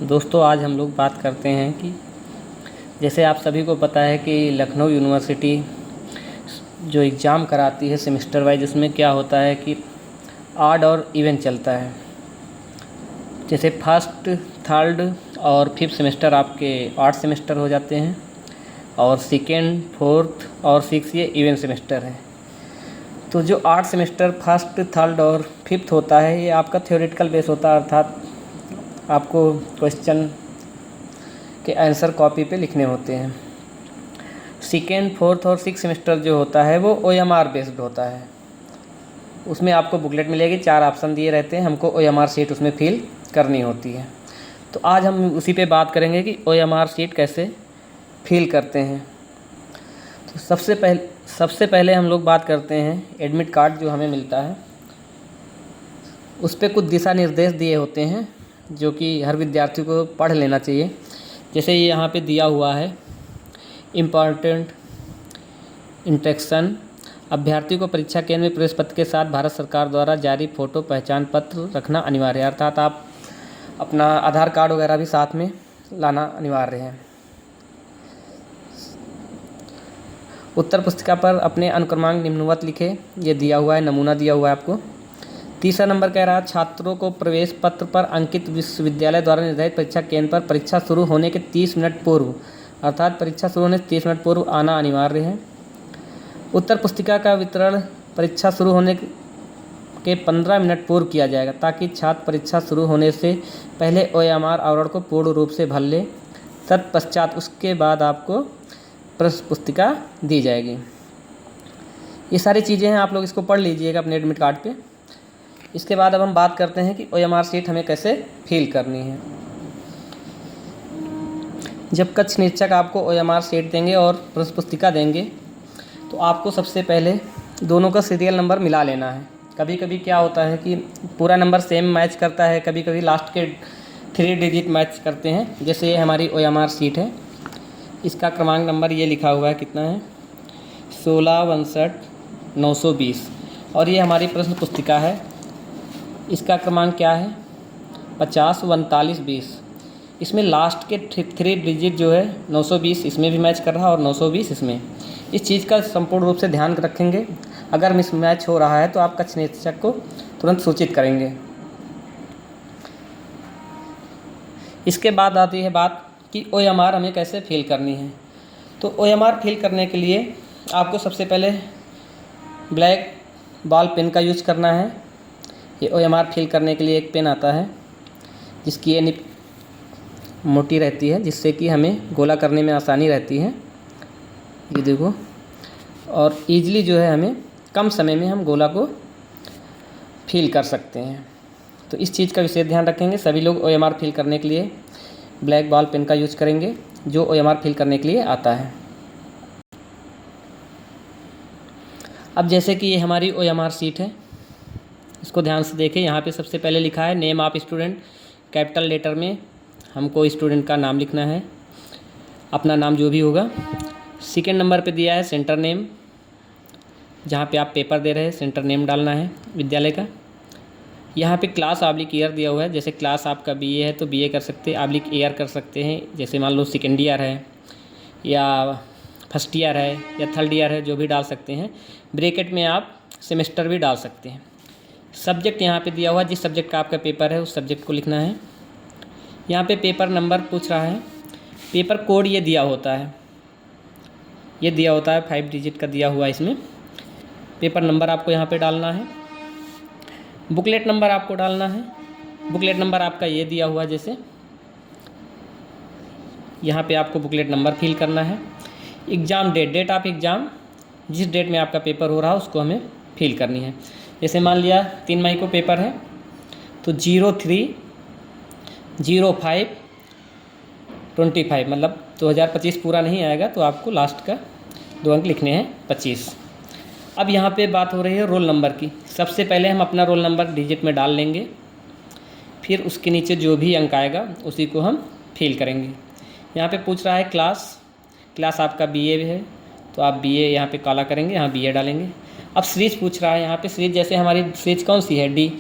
दोस्तों आज हम लोग बात करते हैं कि जैसे आप सभी को पता है कि लखनऊ यूनिवर्सिटी जो एग्ज़ाम कराती है सेमेस्टर वाइज, उसमें क्या होता है कि ऑड और इवन चलता है। जैसे फर्स्ट, थर्ड और फिफ्थ सेमेस्टर आपके ऑड सेमेस्टर हो जाते हैं और सेकेंड, फोर्थ और सिक्स ये इवन सेमेस्टर है। तो जो आर्ट सेमेस्टर फर्स्ट, थर्ड और फिफ्थ होता है ये आपका थ्योरेटिकल बेस होता है, अर्थात आपको क्वेश्चन के आंसर कॉपी पे लिखने होते हैं। सेकेंड, फोर्थ और सिक्स सेमेस्टर जो होता है वो OMR बेस्ड होता है। उसमें आपको बुकलेट मिलेगी, 4 ऑप्शन दिए रहते हैं, हमको OMR शीट उसमें फिल करनी होती है। तो आज हम उसी पे बात करेंगे कि OMR शीट कैसे फिल करते हैं। तो सबसे पहले हम लोग बात करते हैं एडमिट कार्ड जो हमें मिलता है, उस पर कुछ दिशा निर्देश दिए होते हैं जो कि हर विद्यार्थी को पढ़ लेना चाहिए। जैसे ये यहाँ पे दिया हुआ है, इम्पॉर्टेंट इंस्ट्रक्शन, अभ्यर्थी को परीक्षा केंद्र में प्रवेश पत्र के साथ भारत सरकार द्वारा जारी फ़ोटो पहचान पत्र रखना अनिवार्य है, अर्थात आप अपना आधार कार्ड वगैरह भी साथ में लाना अनिवार्य है। उत्तर पुस्तिका पर अपने अनुक्रमांक निम्नवत लिखे, ये दिया हुआ है, नमूना दिया हुआ है आपको। तीसरा नंबर कह रहा है छात्रों को प्रवेश पत्र पर अंकित विश्वविद्यालय द्वारा निर्धारित परीक्षा केंद्र पर परीक्षा शुरू होने के 30 मिनट पूर्व, अर्थात परीक्षा शुरू होने से 30 मिनट पूर्व आना अनिवार्य है। उत्तर पुस्तिका का वितरण परीक्षा शुरू होने के 15 मिनट पूर्व किया जाएगा ताकि छात्र परीक्षा शुरू होने से पहले OMR आवरण को पूर्ण रूप से भर ले। तत्पश्चात उसके बाद आपको प्रश्न पुस्तिका दी जाएगी। ये सारी चीज़ें हैं, आप लोग इसको पढ़ लीजिएगा अपने एडमिट कार्ड पे। इसके बाद अब हम बात करते हैं कि OMR शीट हमें कैसे फिल करनी है। जब कक्ष निरीक्षक आपको OMR शीट देंगे और प्रश्न पुस्तिका देंगे तो आपको सबसे पहले दोनों का सीरियल नंबर मिला लेना है। कभी कभी क्या होता है कि पूरा नंबर सेम मैच करता है, कभी कभी लास्ट के 3 डिजिट मैच करते हैं। जैसे ये हमारी OMR शीट है, इसका क्रमांक नंबर ये लिखा हुआ है, कितना है 16 59 920, और ये हमारी प्रश्न पुस्तिका है, इसका क्रमांक क्या है 50 39 20। इसमें लास्ट के 3 डिजिट जो है 920 इसमें भी मैच कर रहा है और 920 इसमें। इस चीज़ का संपूर्ण रूप से ध्यान रखेंगे। अगर मिस मैच हो रहा है तो आप कक्ष निरीक्षक को तुरंत सूचित करेंगे। इसके बाद आती है बात कि OMR हमें कैसे फिल करनी है। तो OMR फिल करने के लिए आपको सबसे पहले ब्लैक बॉल पेन का यूज करना है। ये OMR फिल करने के लिए एक पेन आता है जिसकी ये निब मोटी रहती है, जिससे कि हमें गोला करने में आसानी रहती है। ये देखो, और ईजिली जो है हमें कम समय में हम गोला को फिल कर सकते हैं। तो इस चीज़ का विशेष ध्यान रखेंगे। सभी लोग OMR फिल करने के लिए ब्लैक बॉल पेन का यूज करेंगे जो OMR फिल करने के लिए आता है। अब जैसे कि ये हमारी OMR शीट है, इसको ध्यान से देखें। यहाँ पे सबसे पहले लिखा है name of student, capital letter में हमको स्टूडेंट का नाम लिखना है, अपना नाम जो भी होगा। सेकेंड नंबर पे दिया है सेंटर नेम, जहाँ पे आप पेपर दे रहे हैं सेंटर नेम डालना है विद्यालय का। यहाँ पे क्लास ऑब्लिक ईयर दिया हुआ है, जैसे क्लास आपका BA है तो BA कर सकते हैं, ऑब्लिक ईयर कर सकते हैं। जैसे मान लो सेकेंड ईयर है या फर्स्ट ईयर है या थर्ड ईयर है, जो भी डाल सकते हैं। ब्रैकेट में आप सेमेस्टर भी डाल सकते हैं। सब्जेक्ट यहाँ पे दिया हुआ है, जिस सब्जेक्ट का आपका पेपर है उस सब्जेक्ट को लिखना है। यहाँ पे पेपर नंबर पूछ रहा है, पेपर कोड ये दिया होता है, 5 डिजिट का दिया हुआ है इसमें। पेपर नंबर आपको यहाँ पे डालना है। बुकलेट नंबर आपको डालना है। बुकलेट नंबर आपका ये दिया हुआ है, जैसे यहाँ पे आपको बुकलेट नंबर फिल करना है। एग्ज़ाम डेट ऑफ एग्ज़ाम, जिस डेट में आपका पेपर हो रहा है उसको हमें फिल करनी है। जैसे मान लिया 3 मई को पेपर है तो 03/05/25, मतलब 2025 पूरा नहीं आएगा तो आपको लास्ट का 2 अंक लिखने हैं 25। अब यहाँ पे बात हो रही है रोल नंबर की। सबसे पहले हम अपना रोल नंबर डिजिट में डाल लेंगे, फिर उसके नीचे जो भी अंक आएगा उसी को हम फिल करेंगे। यहाँ पे पूछ रहा है क्लास आपका BA है तो आप BA यहाँ पे काला करेंगे, यहाँ BA डालेंगे। अब सीरीज पूछ रहा है, यहाँ पे सीरीज जैसे हमारी सीरीज कौन सी है D,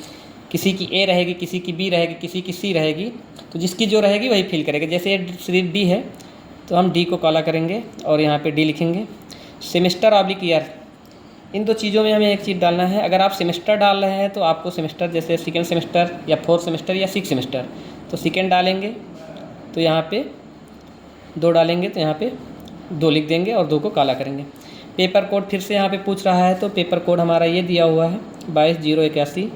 किसी की ए रहेगी, किसी की बी रहेगी, किसी की सी रहेगी, तो जिसकी जो रहेगी वही फिल करेगा। जैसे ये सिर्फ डी है तो हम डी को काला करेंगे और यहाँ पे डी लिखेंगे। सेमेस्टर ऑब्लिक ईयर, इन दो चीज़ों में हमें एक चीज़ डालना है। अगर आप सेमेस्टर डाल रहे हैं तो आपको सेमेस्टर जैसे सेकेंड सेमेस्टर या फोर्थ सेमेस्टर या सिक्स सेमेस्टर, तो सेकेंड डालेंगे तो यहाँ पे 2 डालेंगे तो यहाँ पे 2 लिख देंगे और 2 को काला करेंगे। पेपर कोड फिर से यहाँ पे पूछ रहा है, तो पेपर कोड हमारा ये दिया हुआ है 22,081,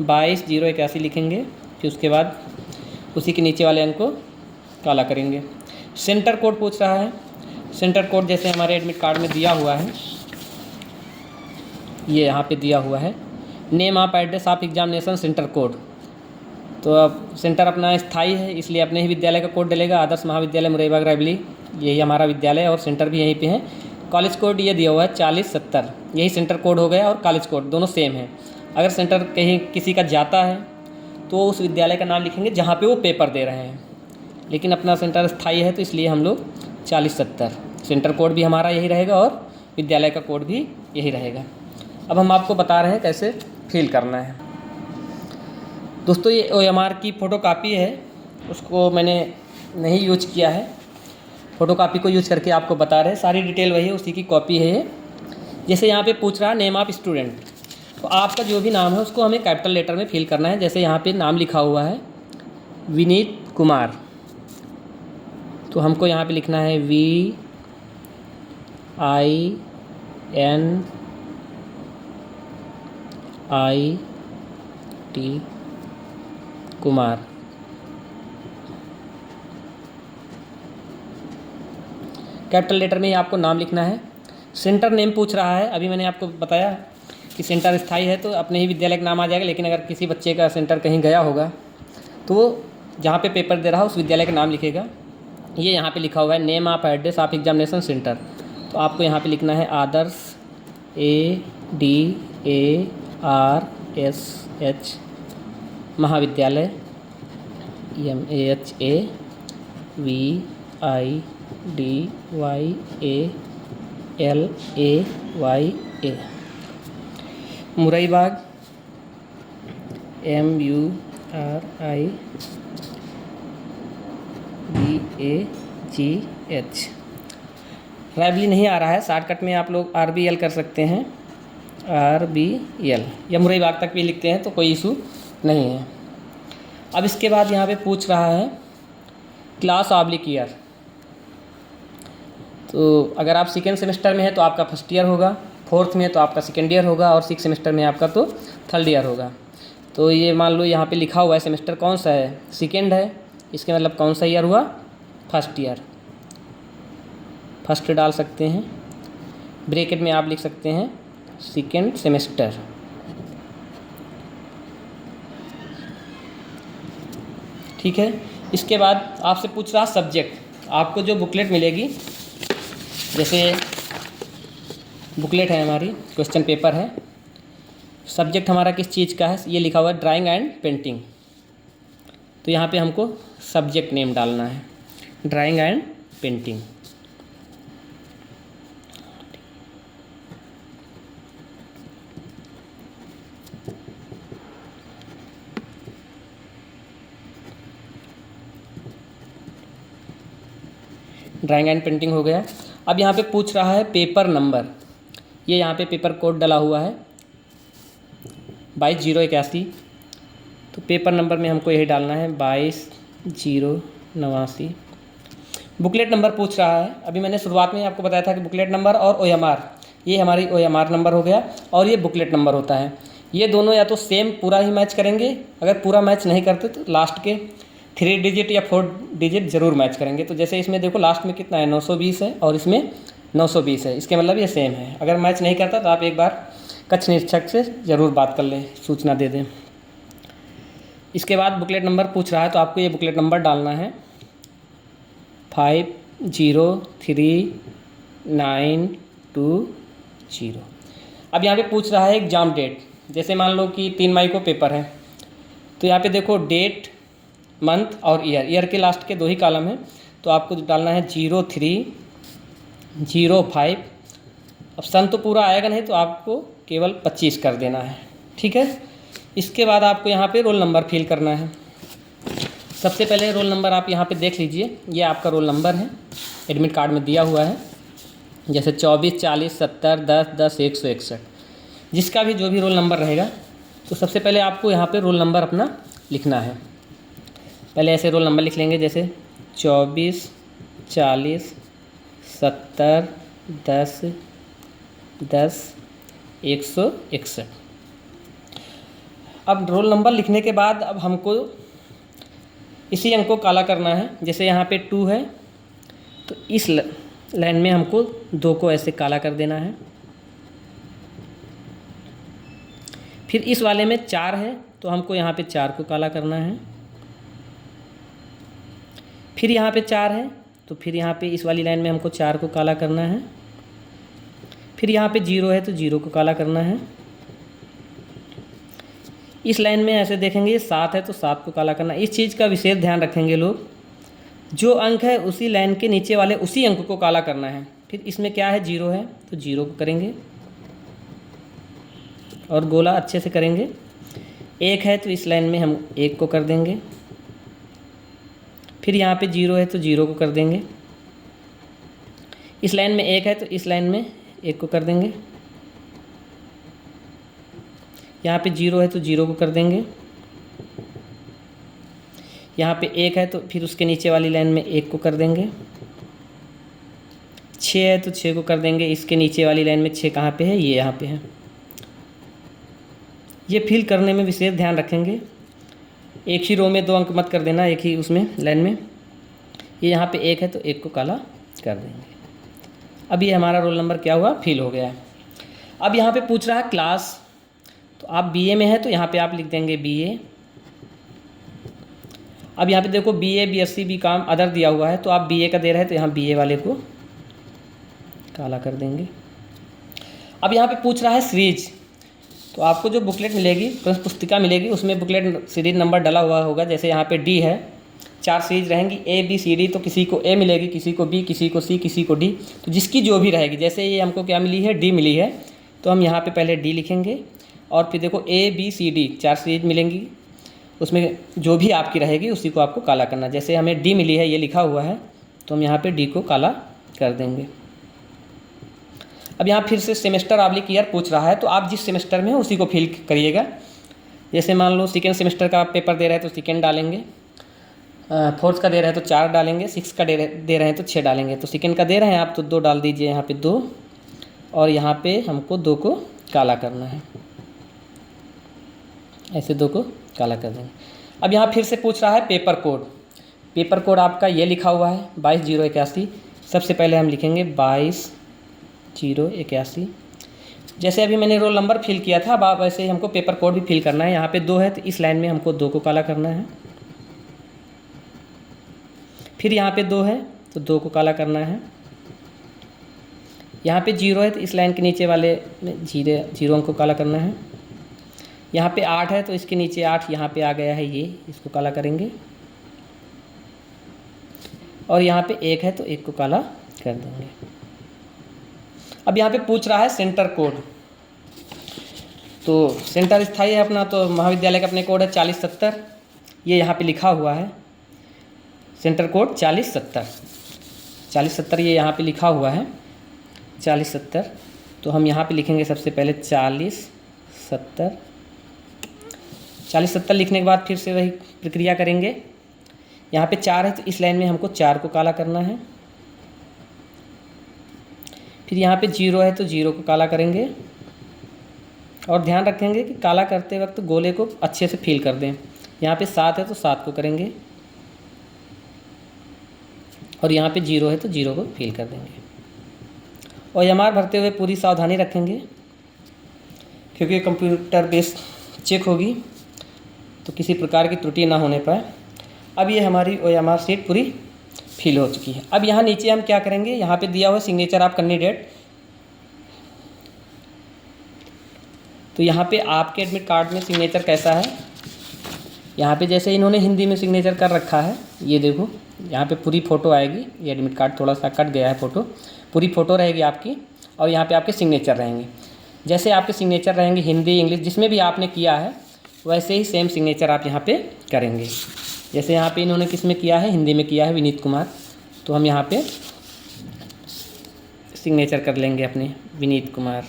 22,081 लिखेंगे। फिर उसके बाद उसी के नीचे वाले अंक को काला करेंगे। सेंटर कोड पूछ रहा है, सेंटर कोड जैसे हमारे एडमिट कार्ड में दिया हुआ है, ये यहाँ पे दिया हुआ है, name of address of examination centre code. तो अब सेंटर अपना स्थायी है इसलिए अपने ही विद्यालय का कोड डलेगा, आदर्श महाविद्यालय मुरैबाग रायबली, यही हमारा विद्यालय और सेंटर भी यहीं पे है। कॉलेज कोड ये दिया हुआ है 4070, यही सेंटर कोड हो गया और कॉलेज कोड दोनों सेम है। अगर सेंटर कहीं किसी का जाता है तो उस विद्यालय का नाम लिखेंगे जहाँ पे वो पेपर दे रहे हैं, लेकिन अपना सेंटर स्थायी है तो इसलिए हम लोग 4070, सेंटर कोड भी हमारा यही रहेगा और विद्यालय का कोड भी यही रहेगा। अब हम आपको बता रहे हैं कैसे फिल करना है। दोस्तों ये OMR की फ़ोटोकॉपी है, उसको मैंने नहीं यूज किया है, फ़ोटोकॉपी को यूज करके आपको बता रहे हैं, सारी डिटेल वही है, उसी की कॉपी है ये। जैसे यहाँ पे पूछ रहा है नेम ऑफ स्टूडेंट, तो आपका जो भी नाम है उसको हमें कैपिटल लेटर में फिल करना है। जैसे यहाँ पे नाम लिखा हुआ है विनीत कुमार, तो हमको यहाँ पे लिखना है VINIT कुमार। कैपिटल लेटर में ही आपको नाम लिखना है। सेंटर नेम पूछ रहा है, अभी मैंने आपको बताया कि सेंटर स्थायी है तो अपने ही विद्यालय का नाम आ जाएगा, लेकिन अगर किसी बच्चे का सेंटर कहीं गया होगा तो वो जहाँ पे पेपर दे रहा है उस विद्यालय का नाम लिखेगा। ये यहाँ पे लिखा हुआ है name of address of examination centre, तो आपको यहाँ पे लिखना है आदर्श ADARSH महाविद्यालय MAHAVIDYALAYA मुरैबाग MURIBAGH। रायबली नहीं आ रहा है, शॉर्टकट में आप लोग RBL कर सकते हैं, RBL, या मुरैबाग तक भी लिखते हैं तो कोई इशू नहीं है। अब इसके बाद यहाँ पे पूछ रहा है क्लास ऑब्लिक ईयर, तो अगर आप सेकेंड सेमेस्टर में है तो आपका फर्स्ट ईयर होगा, फोर्थ में तो आपका सेकेंड ईयर होगा और सिक्स सेमेस्टर में आपका तो थर्ड ईयर होगा। तो ये मान लो यहाँ पे लिखा हुआ है सेमेस्टर कौन सा है, सेकेंड है, इसके मतलब कौन सा ईयर हुआ, फर्स्ट ईयर, फर्स्ट डाल सकते हैं। ब्रैकेट में आप लिख सकते हैं सेकेंड सेमेस्टर। ठीक है, इसके बाद आपसे पूछ रहा सब्जेक्ट, आपको जो बुकलेट मिलेगी, जैसे बुकलेट है हमारी, क्वेश्चन पेपर है, सब्जेक्ट हमारा किस चीज़ का है, ये लिखा हुआ है ड्राइंग एंड पेंटिंग, तो यहाँ पे हमको सब्जेक्ट नेम डालना है drawing and painting. Drawing and painting हो गया। अब यहाँ पे पूछ रहा है पेपर नंबर, ये यहाँ पे पेपर कोड डला हुआ है 22,081, तो पेपर नंबर में हमको यही डालना है 22,089। बुकलेट नंबर पूछ रहा है, अभी मैंने शुरुआत में आपको बताया था कि बुकलेट नंबर और OMR, ये हमारी OMR नंबर हो गया और ये बुकलेट नंबर होता है। ये दोनों या तो सेम पूरा ही मैच करेंगे, अगर पूरा मैच नहीं करते तो लास्ट के 3 डिजिट या 4 डिजिट ज़रूर मैच करेंगे। तो जैसे इसमें देखो लास्ट में कितना है 920 है और इसमें 920 है, इसके मतलब ये सेम है। अगर मैच नहीं करता तो आप एक बार कक्ष निरीक्षक से ज़रूर बात कर लें, सूचना दे दें। इसके बाद बुकलेट नंबर पूछ रहा है, तो आपको ये बुकलेट नंबर डालना है 503920। अब यहाँ पे पूछ रहा है एग्ज़ाम डेट, जैसे मान लो कि 3 मई को पेपर है, तो यहाँ पे देखो डेट, मंथ और ईयर के लास्ट के 2 ही कॉलम है, तो आपको डालना है 03/05। अब सन तो पूरा आएगा नहीं तो आपको केवल 25 कर देना है। ठीक है, इसके बाद आपको यहाँ पे रोल नंबर फिल करना है। सबसे पहले रोल नंबर आप यहाँ पे देख लीजिए, ये आपका रोल नंबर है, एडमिट कार्ड में दिया हुआ है, जैसे 24, 40, 70, 10, 10, 161। जिसका भी जो भी रोल नंबर रहेगा, तो सबसे पहले आपको यहाँ पे रोल नंबर अपना लिखना है। पहले ऐसे रोल नंबर लिख लेंगे, जैसे 24, 40, 70, 10, 10, 161। अब रोल नंबर लिखने के बाद अब हमको इसी अंक को काला करना है। जैसे यहाँ पे 2 है तो इस लाइन में हमको 2 को ऐसे काला कर देना है। फिर इस वाले में 4 है तो हमको यहाँ पे 4 को काला करना है। फिर यहाँ पे 4 है तो फिर यहाँ पे इस वाली लाइन में हमको 4 को काला करना है। फिर यहाँ पे 0 है तो 0 को काला करना है। इस लाइन में ऐसे देखेंगे 7 है तो 7 को काला करना है। इस चीज़ का विशेष ध्यान रखेंगे लोग, जो अंक है उसी लाइन के नीचे वाले उसी अंक को काला करना है। फिर इसमें क्या है, 0 है तो 0 को करेंगे और गोला अच्छे से करेंगे। 1 है तो इस लाइन में हम 1 को कर देंगे। फिर यहाँ पे 0 है तो 0 को कर देंगे। इस लाइन में 1 है तो इस लाइन में 1 को कर देंगे। यहाँ पे 0 है तो 0 को कर देंगे। यहाँ पे 1 है तो फिर उसके नीचे वाली लाइन में 1 को कर देंगे। 6 है तो 6 को कर देंगे। इसके नीचे वाली लाइन में 6 कहाँ पे है, ये यहाँ पे है। ये फिल करने में विशेष ध्यान रखेंगे, एक ही रो में 2 अंक मत कर देना, एक ही उसमें लाइन में। ये यहाँ पे 1 है तो 1 को काला कर देंगे। अब ये हमारा रोल नंबर क्या हुआ, फिल हो गया है। अब यहाँ पे पूछ रहा है क्लास, तो आप बीए में है तो यहाँ पे आप लिख देंगे बीए। अब यहाँ पे देखो बीए, बीएससी, बीकॉम, अदर दिया हुआ है, तो आप बीए का दे रहे हैं तो यहाँ बीए वाले को काला कर देंगे। अब यहाँ पे पूछ रहा है सीरीज, तो आपको जो बुकलेट मिलेगी, पुस्तिका मिलेगी, उसमें बुकलेट सीरीज नंबर डला हुआ होगा। जैसे यहाँ पे डी है, 4 सीरीज रहेंगी ए बी सी डी, तो किसी को ए मिलेगी, किसी को बी, किसी को सी, किसी को डी, तो जिसकी जो भी रहेगी। जैसे ये हमको क्या मिली है, डी मिली है, तो हम यहाँ पे पहले डी लिखेंगे और फिर देखो A B C D 4 series मिलेंगी, उसमें जो भी आपकी रहेगी उसी को आपको काला करना। जैसे हमें डी मिली है, ये लिखा हुआ है, तो हम यहाँ पे डी को काला कर देंगे। अब यहाँ फिर से सेमेस्टर ऑब्लिक ईयर पूछ रहा है, तो आप जिस सेमेस्टर में हो उसी को फिल करिएगा। जैसे मान लो सेकेंड सेमेस्टर का आप पेपर दे रहे हैं तो सेकेंड डालेंगे, 4th का दे रहे हैं तो 4 डालेंगे, 6 का दे रहे हैं तो 6 डालेंगे। तो सेकेंड का दे रहे हैं आप तो 2 डाल दीजिए, यहाँ पे 2, और यहाँ पे हमको 2 को काला करना है, ऐसे 2 को काला कर देंगे। अब यहाँ फिर से पूछ रहा है पेपर कोड। पेपर कोड आपका ये लिखा हुआ है 22081। सबसे पहले हम लिखेंगे 22081। जैसे अभी मैंने रोल नंबर फिल किया था, अब आप वैसे ही हमको पेपर कोड भी फिल करना है। यहाँ पे 2 है तो इस लाइन में हमको 2 को काला करना है। फिर यहाँ पे 2 है तो 2 को काला करना है। यहाँ पे 0 है तो इस लाइन के नीचे वाले में 0 को काला करना है। यहाँ पे 8 है तो इसके नीचे 8 यहाँ पे आ गया है, ये इसको काला करेंगे। और यहाँ पे 1 है तो 1 को काला कर देंगे। अब यहाँ पे पूछ रहा है सेंटर कोड, तो सेंटर स्थाई है अपना, तो महाविद्यालय का अपने कोड है 4070। ये यहाँ पे लिखा हुआ है सेंटर कोड 4070 ये यहाँ पे लिखा हुआ है 4070। तो हम यहाँ पे लिखेंगे सबसे पहले 4070 लिखने के बाद फिर से वही प्रक्रिया करेंगे। यहाँ पे 4 है तो इस लाइन में हमको 4 को काला करना है। फिर यहाँ पे 0 है तो 0 को काला करेंगे, और ध्यान रखेंगे कि काला करते वक्त गोले को अच्छे से फिल कर दें। यहाँ पे 7 है तो 7 को करेंगे, और यहाँ पे 0 है तो 0 को फिल कर देंगे। और एमआर भरते हुए पूरी सावधानी रखेंगे, क्योंकि कंप्यूटर बेस चेक होगी तो किसी प्रकार की त्रुटि ना होने पाए। अब ये हमारी OMR शीट पूरी फिल हो चुकी है। अब यहाँ नीचे हम क्या करेंगे, यहाँ पे दिया हुआ सिग्नेचर ऑफ कैंडिडेट, तो यहाँ पे आपके एडमिट कार्ड में सिग्नेचर कैसा है, यहाँ पे जैसे इन्होंने हिंदी में सिग्नेचर कर रखा है, ये देखो यहाँ पे पूरी फ़ोटो आएगी। ये एडमिट कार्ड थोड़ा सा कट गया है फ़ोटो, पूरी फ़ोटो रहेगी आपकी, और यहाँ पे आपके सिग्नेचर रहेंगे। जैसे आपके सिग्नेचर रहेंगे हिंदी, इंग्लिश, जिसमें भी आपने किया है, वैसे ही सेम सिग्नेचर आप यहाँ पे करेंगे। जैसे यहाँ पे इन्होंने किस में किया है, हिंदी में किया है, विनीत कुमार, तो हम यहाँ पे सिग्नेचर कर लेंगे अपने विनीत कुमार।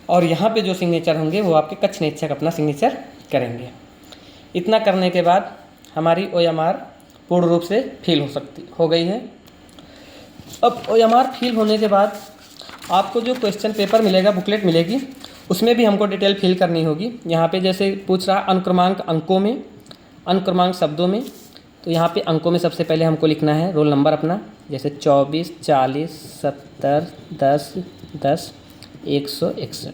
और यहाँ पे जो सिग्नेचर होंगे वो आपके कक्ष निरीक्षक अपना सिग्नेचर करेंगे। इतना करने के बाद हमारी OMR पूर्ण रूप से फिल हो गई है। अब OMR फिल होने के बाद आपको जो क्वेश्चन पेपर मिलेगा, बुकलेट मिलेगी, उसमें भी हमको डिटेल फिल करनी होगी। यहाँ पे जैसे पूछ रहा अनुक्रमांक अंकों में, अनुक्रमांक शब्दों में, तो यहाँ पे अंकों में सबसे पहले हमको लिखना है रोल नंबर अपना, जैसे 24, 40, 70, 10, 10, 161।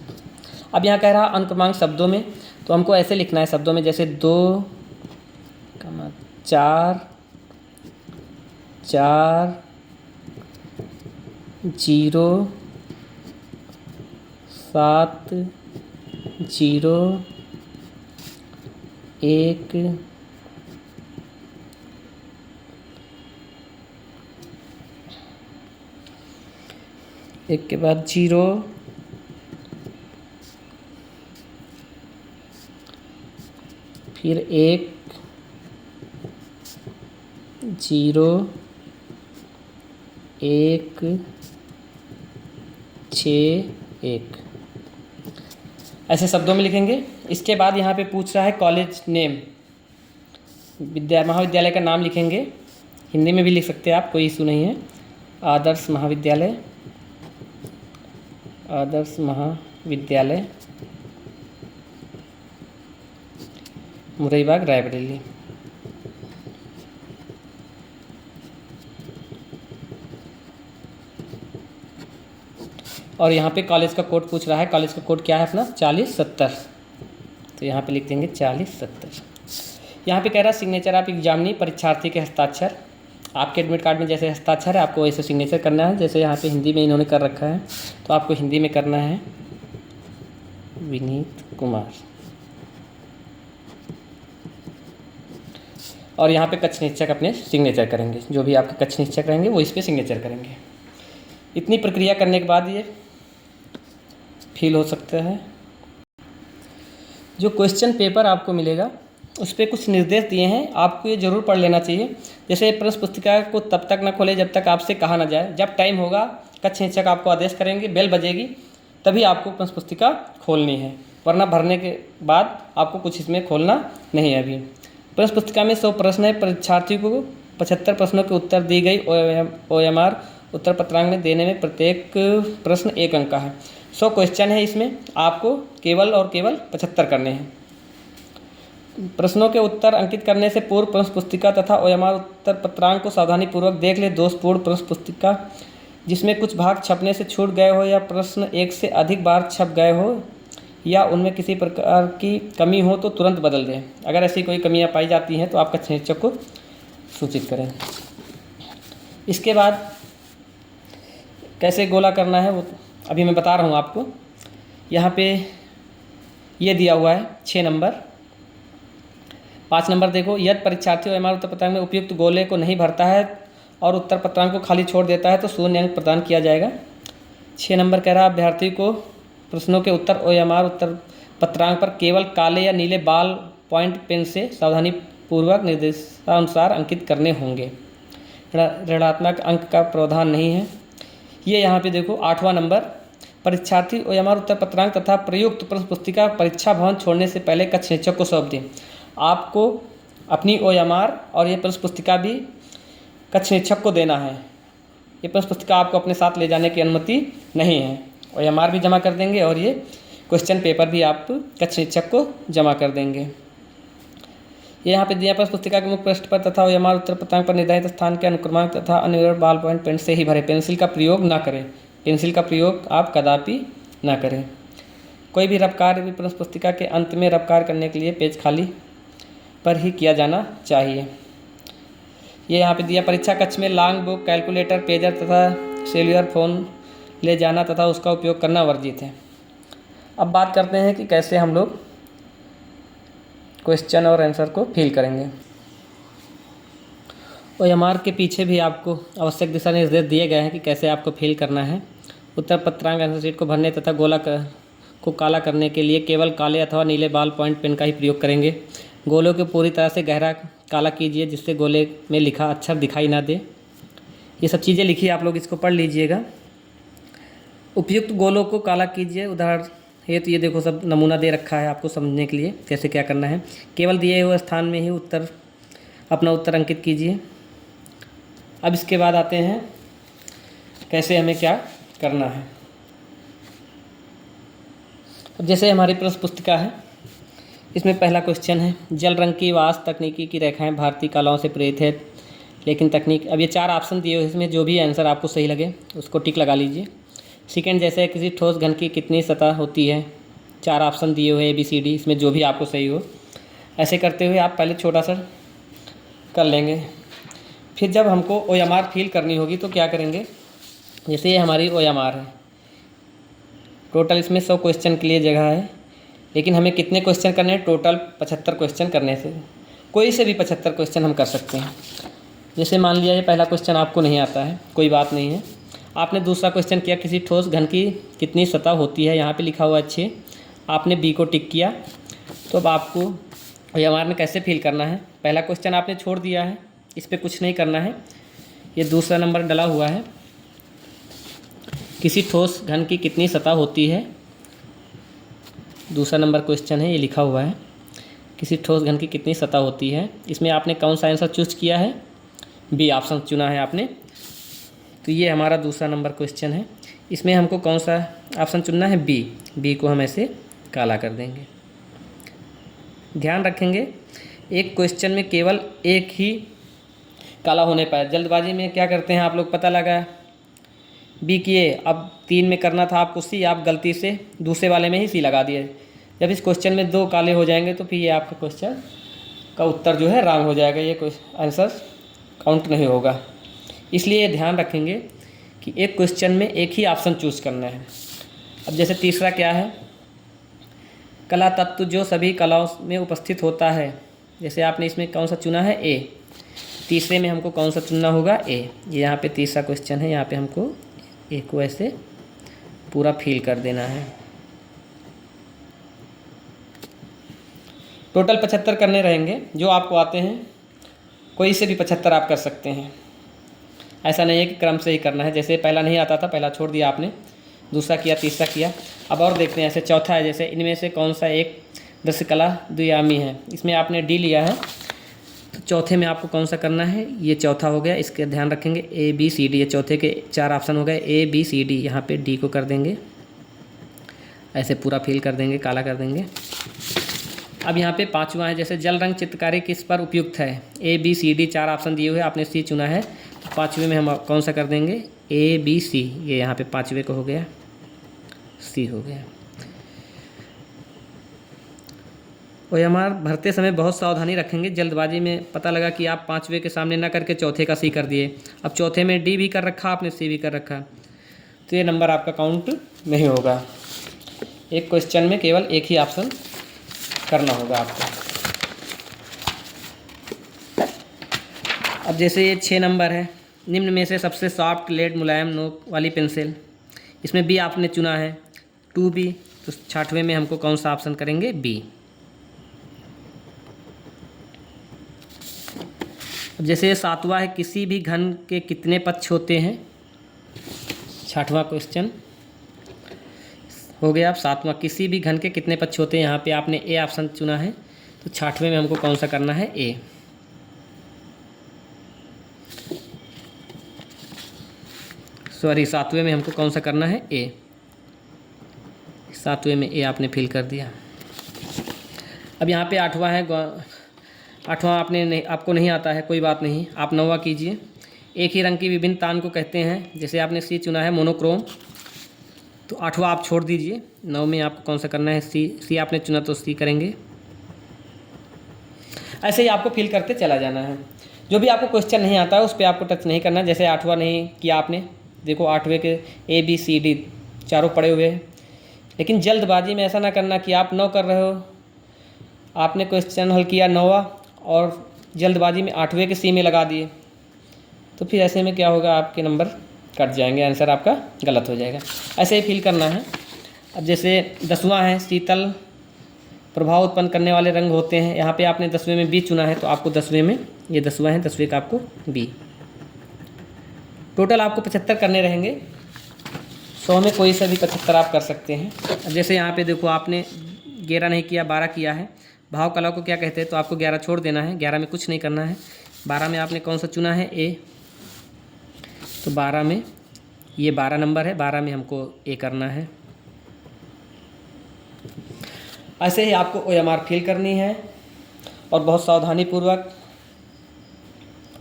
अब यहाँ कह रहा अनुक्रमांक शब्दों में, तो हमको ऐसे लिखना है शब्दों में, जैसे 2, 4, 4, 0, 7, 0, 1, 1 के बाद 0, फिर 1, 0, 1, 6, 1, ऐसे शब्दों में लिखेंगे। इसके बाद यहाँ पे पूछ रहा है कॉलेज नेम, महाविद्यालय का नाम लिखेंगे। हिंदी में भी लिख सकते हैं आप, कोई इशू नहीं है। आदर्श महाविद्यालय, आदर्श महाविद्यालय मुरईबाग रायबरेली। और यहाँ पे कॉलेज का कोड पूछ रहा है, कॉलेज का कोड क्या है अपना 4070, तो यहाँ पे लिख देंगे 4070। यहाँ पे कह रहा है सिग्नेचर आप एग्जामिनी परीक्षार्थी के हस्ताक्षर, आपके एडमिट कार्ड में जैसे हस्ताक्षर है आपको वैसे सिग्नेचर करना है। जैसे यहाँ पे हिंदी में इन्होंने कर रखा है तो आपको हिंदी में करना है विनीत कुमार। और यहाँ पे कक्ष निरीक्षक अपने सिग्नेचर करेंगे, जो भी आपके कक्ष निरीक्षक रहेंगे वो इस पर सिग्नेचर करेंगे। इतनी प्रक्रिया करने के बाद ये फिल हो सकता है। जो क्वेश्चन पेपर आपको मिलेगा उस पर कुछ निर्देश दिए हैं, आपको ये ज़रूर पढ़ लेना चाहिए। जैसे प्रश्न पुस्तिका को तब तक न खोले जब तक आपसे कहा न जाए। जब टाइम होगा कक्ष निरीक्षक आपको आदेश करेंगे, बेल बजेगी, तभी आपको प्रश्न पुस्तिका खोलनी है, वरना भरने के बाद आपको कुछ इसमें खोलना नहीं है। अभी प्रश्न पुस्तिका में 100 प्रश्न है, परीक्षार्थी को 75 प्रश्नों के उत्तर दी गई OMR उत्तर पत्रांक में देने में प्रत्येक प्रश्न 1 अंक का है। 100 क्वेश्चन है, इसमें आपको केवल और केवल 75 करने हैं। प्रश्नों के उत्तर अंकित करने से पूर्व प्रश्न पुस्तिका तथा OMR उत्तर पत्रांक को सावधानीपूर्वक देख ले। दोषपूर्ण प्रश्न पुस्तिका जिसमें कुछ भाग छपने से छूट गए हो या प्रश्न एक से अधिक बार छप गए हो या उनमें किसी प्रकार की कमी हो तो तुरंत बदल दें। अगर ऐसी कोई कमियां पाई जाती हैं तो आप कक्ष निरीक्षक को सूचित करें। इसके बाद कैसे गोला करना है वो अभी मैं बता रहा हूँ आपको। यहाँ पे ये दिया हुआ है 6 नंबर। 5 नंबर देखो, यदि परीक्षार्थी OMR उत्तर पत्रांक में उपयुक्त गोले को नहीं भरता है और उत्तर पत्रांक को खाली छोड़ देता है तो 0 अंक प्रदान किया जाएगा। 6 नंबर कह रहा है अभ्यर्थी को प्रश्नों के उत्तर OMR उत्तर पत्रांक पर केवल काले या नीले बाल पॉइंट पेन से सावधानीपूर्वक निर्देशानुसार अंकित करने होंगे। ऋणात्मक अंक का प्रावधान नहीं है। ये यहाँ पे देखो 8वां नंबर, परीक्षार्थी OMR उत्तर पत्रांक तथा प्रयुक्त प्रश्न पुस्तिका परीक्षा भवन छोड़ने से पहले कक्ष निरीक्षक को सौंप दें। आपको अपनी OMR और ये प्रश्न पुस्तिका भी कक्ष निरीक्षक को देना है। ये प्रश्न पुस्तिका आपको अपने साथ ले जाने की अनुमति नहीं है। OMR भी जमा कर देंगे और ये क्वेश्चन पेपर भी आप कक्ष निरीक्षक को जमा कर देंगे। ये यहाँ पे दिया प्रश्न पुस्तिका के मुख्य पृष्ठ पर तथा OMR उत्तर पत्रांक पर निर्धारित स्थान के अनुक्रमांक तथा अन्य बाल पॉइंट पेन से ही भरें। पेंसिल का प्रयोग ना करें, पेंसिल का प्रयोग आप कदापि ना करें। कोई भी रफ कार्य प्रश्न पुस्तिका के अंत में रफ कार्य करने के लिए पेज खाली पर ही किया जाना चाहिए। ये यहाँ पे दिया परीक्षा कक्ष में लॉन्ग बुक, कैलकुलेटर, पेजर तथा सेल्युलर फ़ोन ले जाना तथा उसका उपयोग करना वर्जित है। अब बात करते हैं कि कैसे हम लोग क्वेश्चन और आंसर को फिल करेंगे। OMR के पीछे भी आपको आवश्यक दिशा निर्देश दिए गए हैं कि कैसे आपको फिल करना है। उत्तर पत्रांक आंसर शीट को भरने तथा गोला को काला करने के लिए केवल काले अथवा नीले बॉल पॉइंट पेन का ही प्रयोग करेंगे। गोलों को पूरी तरह से गहरा काला कीजिए जिससे गोले में लिखा अक्षर दिखाई ना दे। ये सब चीज़ें लिखी, आप लोग इसको पढ़ लीजिएगा। उपयुक्त गोलों को काला कीजिए। उदाहरण है तो ये देखो, सब नमूना दे रखा है आपको समझने के लिए कैसे क्या करना है। केवल दिए हुए स्थान में ही अपना उत्तर अंकित कीजिए। अब इसके बाद आते हैं कैसे हमें क्या करना है। अब जैसे हमारी प्रश्न पुस्तिका है, इसमें पहला क्वेश्चन है, जल रंग की वास तकनीकी की रेखाएं भारतीय कलाओं से प्रेरित है लेकिन तकनीक। अब ये 4 ऑप्शन दिए हुए, इसमें जो भी आंसर आपको सही लगे उसको टिक लगा लीजिए। सेकेंड, जैसे किसी ठोस घन की कितनी सतह होती है। 4 ऑप्शन दिए हुए ABCD, इसमें जो भी आपको सही हो। ऐसे करते हुए आप पहले छोटा सा कर लेंगे। फिर जब हमको OMR फिल करनी होगी तो क्या करेंगे, जैसे ये हमारी OMR है, टोटल इसमें 100 क्वेश्चन के लिए जगह है, लेकिन हमें कितने क्वेश्चन करने हैं, टोटल 75 क्वेश्चन करने से कोई से भी 75 क्वेश्चन हम कर सकते हैं। जैसे मान लिया ये पहला क्वेश्चन आपको नहीं आता है, कोई बात नहीं है। आपने दूसरा क्वेश्चन किया, किसी ठोस घन की कितनी सतह होती है, यहाँ पे लिखा हुआ 6, आपने B को टिक किया। तो अब आपको OMR में कैसे फिल करना है, पहला क्वेश्चन आपने छोड़ दिया है, इस पर कुछ नहीं करना है। ये दूसरा नंबर डला हुआ है, किसी ठोस घन की कितनी सतह होती है, दूसरा नंबर क्वेश्चन है, ये लिखा हुआ है किसी ठोस घन की कितनी सतह होती है। इसमें आपने कौन सा आंसर चूज किया है, B ऑप्शन चुना है आपने। तो ये हमारा दूसरा नंबर क्वेश्चन है, इसमें हमको कौन सा ऑप्शन चुनना है, B को हम ऐसे काला कर देंगे। ध्यान रखेंगे एक क्वेश्चन में केवल एक ही काला होने पाए। जल्दबाजी में क्या करते हैं आप लोग, पता लगा B किए, अब 3 में करना था आपको C, आप गलती से दूसरे वाले में ही C लगा दिए। जब इस क्वेश्चन में 2 काले हो जाएंगे तो फिर ये आपका क्वेश्चन का उत्तर जो है रॉन्ग हो जाएगा, ये आंसर काउंट नहीं होगा। इसलिए ध्यान रखेंगे कि एक क्वेश्चन में एक ही ऑप्शन चूज करना है। अब जैसे तीसरा क्या है, कला तत्व जो सभी कलाओं में उपस्थित होता है। जैसे आपने इसमें कौन सा चुना है, A, तीसरे में हमको कौन सा चुनना होगा, A। ये यहाँ पे तीसरा क्वेश्चन है, यहाँ पे हमको A को ऐसे पूरा फिल कर देना है। टोटल 75 करने रहेंगे, जो आपको आते हैं कोई से भी 75 आप कर सकते हैं। ऐसा नहीं है कि क्रम से ही करना है, जैसे पहला नहीं आता था, पहला छोड़ दिया आपने, दूसरा किया, तीसरा किया। अब और देखते हैं, ऐसे चौथा है, जैसे इनमें से कौन सा एक दृश्य कला द्वियामी है, इसमें आपने D लिया है, तो चौथे में आपको कौन सा करना है, ये चौथा हो गया। इसके ध्यान रखेंगे ABCD, ये चौथे के 4 ऑप्शन हो गए, ABCD, यहाँ पे D को कर देंगे, ऐसे पूरा फिल कर देंगे, काला कर देंगे। अब यहाँ पे 5वां है, जैसे जल रंग चित्रकारी किस पर उपयुक्त है। ABCD 4 ऑप्शन दिए हुए, आपने C चुना है, तो 5वें में हम कौन सा कर देंगे, ABC, ये यहाँ पे 5वें को हो गया, C हो गया। OMR भरते समय बहुत सावधानी रखेंगे। जल्दबाजी में पता लगा कि आप 5वें के सामने ना करके चौथे का C कर दिए। अब चौथे में D भी कर रखा, आपने C भी कर रखा, तो ये नंबर आपका काउंट नहीं होगा। एक क्वेश्चन में केवल एक ही ऑप्शन करना होगा आपको। अब जैसे ये 6 नंबर है, निम्न में से सबसे सॉफ्ट लेड मुलायम नोक वाली पेंसिल, इसमें B आपने चुना है 2B, तो 6वें में हमको कौन सा ऑप्शन करेंगे, B। अब जैसे 7वां है, किसी भी घन के कितने पक्ष होते हैं, 6वां क्वेश्चन हो गया। अब 7वां, किसी भी घन के कितने पक्ष होते हैं, यहाँ पे आपने A ऑप्शन चुना है, तो 6वें में हमको कौन सा करना है, A। सॉरी, 7वें में हमको कौन सा करना है, A। 7वें में A आपने फिल कर दिया। अब यहाँ पे 8वां है, 8वां आपको नहीं आता है, कोई बात नहीं, आप 9वां कीजिए। एक ही रंग की विभिन्न तान को कहते हैं। जैसे आपने C चुना है, मोनोक्रोम, तो 8वां आप छोड़ दीजिए। 9 में आपको कौन सा करना है, C आपने चुना तो C करेंगे। ऐसे ही आपको फिल करते चला जाना है। जो भी आपको क्वेश्चन नहीं आता है उस पर आपको टच नहीं करना। जैसे 8वां नहीं किया आपने, देखो 8वें के ABCD चारों पड़े हुए हैं, लेकिन जल्दबाजी में ऐसा ना करना कि आप 9 कर रहे हो, आपने क्वेश्चन हल किया 9वां और जल्दबाजी में 8वें के C में लगा दिए, तो फिर ऐसे में क्या होगा, आपके नंबर कट जाएंगे, आंसर आपका गलत हो जाएगा। ऐसे ही फिल करना है। अब जैसे 10वां है, शीतल प्रभाव उत्पन्न करने वाले रंग होते हैं। यहाँ पे आपने 10वें में बी चुना है, तो आपको 10वें में, ये 10वां है, 10वें का आपको बी। टोटल आपको 75 करने रहेंगे। 100 में कोई सा भी 75 आप कर सकते हैं। अब जैसे यहाँ पे देखो, आपने 11 नहीं किया, 12 किया है। भाव कला को क्या कहते हैं, तो आपको 11 छोड़ देना है, 11 में कुछ नहीं करना है। 12 में आपने कौन सा चुना है, ए, तो 12 में ये 12 नंबर है, 12 में हमको ए करना है। ऐसे ही आपको OMR फिल करनी है और बहुत सावधानीपूर्वक,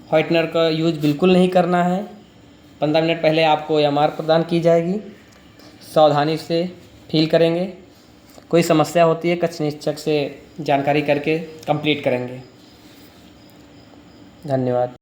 व्हाइटनर का यूज बिल्कुल नहीं करना है। 15 मिनट पहले आपको OMR प्रदान की जाएगी, सावधानी से फिल करेंगे। कोई समस्या होती है कक्ष निरीक्षक से जानकारी करके कंप्लीट करेंगे। धन्यवाद।